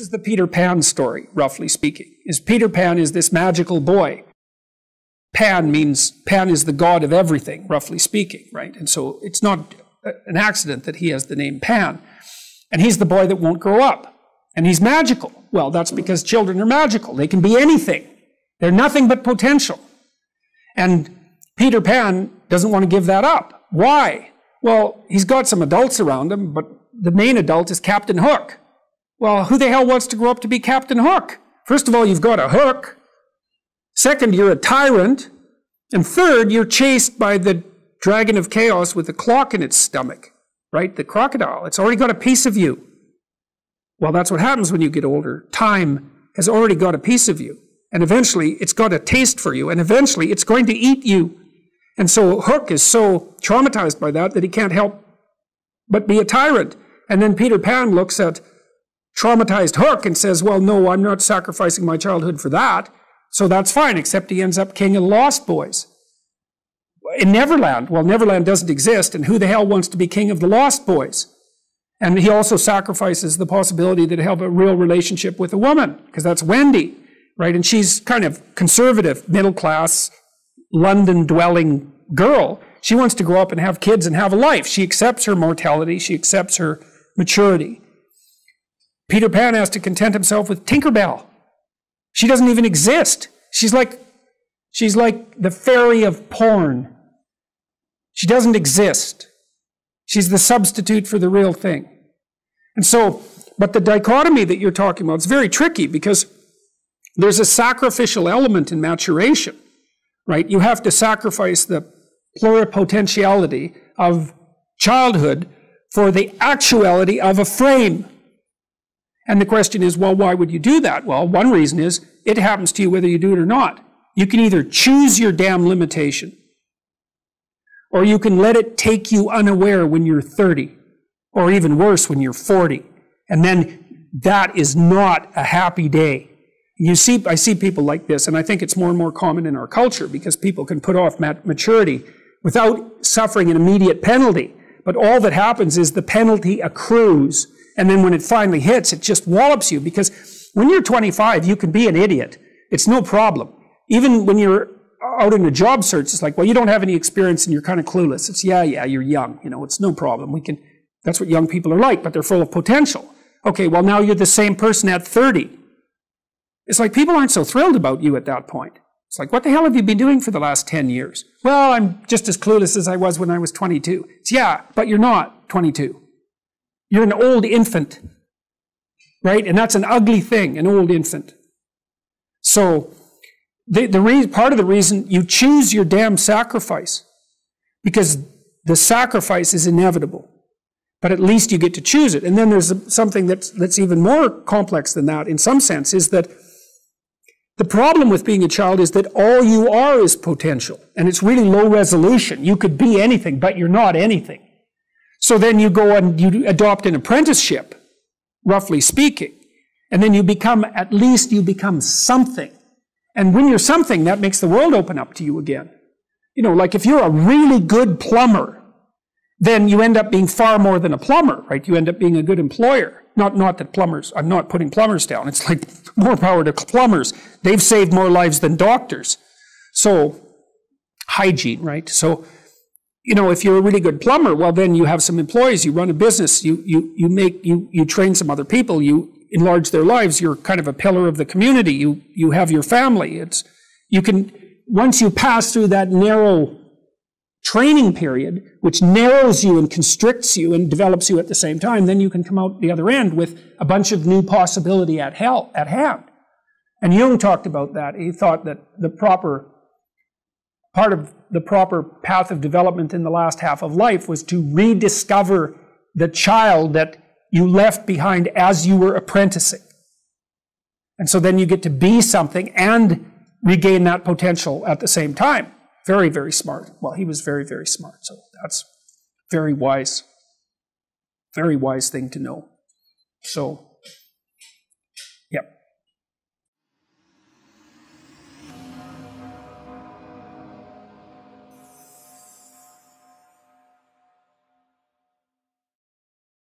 is the Peter Pan story, roughly speaking. Peter Pan is this magical boy. Pan is the god of everything, roughly speaking, right? And so it's not an accident that he has the name Pan. And he's the boy that won't grow up. And he's magical. Well, that's because children are magical. They can be anything. They're nothing but potential. And Peter Pan doesn't want to give that up. Why? Well, he's got some adults around him, but the main adult is Captain Hook. Well, who the hell wants to grow up to be Captain Hook? First of all, you've got a hook. Second, you're a tyrant. And third, you're chased by the dragon of chaos with a clock in its stomach, right? The crocodile. It's already got a piece of you. Well, that's what happens when you get older. Time has already got a piece of you. And eventually, it's got a taste for you. And eventually, it's going to eat you. And so Hook is so traumatized by that he can't help but be a tyrant. And then Peter Pan looks at traumatized Hook and says, well, no, I'm not sacrificing my childhood for that. So that's fine, except he ends up king of the Lost Boys. In Neverland, well, Neverland doesn't exist, and who the hell wants to be king of the Lost Boys? And he also sacrifices the possibility that he'll have a real relationship with a woman, because that's Wendy, right? And she's kind of conservative, middle-class, London-dwelling girl. She wants to grow up and have kids and have a life. She accepts her mortality. She accepts her maturity. Peter Pan has to content himself with Tinkerbell. She doesn't even exist. She's like the fairy of porn. She doesn't exist. She's the substitute for the real thing. And so, but the dichotomy that you're talking about is very tricky because there's a sacrificial element in maturation, right? You have to sacrifice the pluripotentiality of childhood for the actuality of a frame. And the question is, well, why would you do that? Well, one reason is it happens to you whether you do it or not. You can either choose your damn limitation, or you can let it take you unaware when you're 30, or even worse, when you're 40. And then that is not a happy day. I see people like this, and I think it's more and more common in our culture because people can put off maturity without suffering an immediate penalty. But all that happens is the penalty accrues. And then when it finally hits, it just wallops you. Because when you're 25, you can be an idiot. It's no problem. Even when you're out in a job search, it's like, well, you don't have any experience and you're kind of clueless. It's, yeah, you're young. It's no problem. That's what young people are like, but they're full of potential. Okay, well, now you're the same person at 30. It's like people aren't so thrilled about you at that point. It's like, what the hell have you been doing for the last 10 years? Well, I'm just as clueless as I was when I was 22. It's, yeah, but you're not 22. You're an old infant, right? And that's an ugly thing, an old infant. So part of the reason you choose your damn sacrifice, because the sacrifice is inevitable, but at least you get to choose it. And then there's something that's even more complex than that in some sense, is that the problem with being a child is that all you are is potential, and it's really low resolution. You could be anything, but you're not anything. So then you go and you adopt an apprenticeship, roughly speaking, and then you become something. And when you're something, that makes the world open up to you again. Like if you're a really good plumber, then you end up being far more than a plumber, right? You end up being a good employer. Not that plumbers, I'm not putting plumbers down. It's like more power to plumbers. They've saved more lives than doctors. So, hygiene, right? So, if you're a really good plumber, well, then you have some employees, you run a business, you train some other people, you enlarge their lives, you're kind of a pillar of the community, you have your family. Once you pass through that narrow training period, which narrows you and constricts you and develops you at the same time, then you can come out the other end with a bunch of new possibility at hand. And Jung talked about that. He thought that part of the proper path of development in the last half of life was to rediscover the child that you left behind as you were apprenticing. And so then you get to be something and regain that potential at the same time. Very, very smart. Well, he was very, very smart. So that's very wise thing to know. So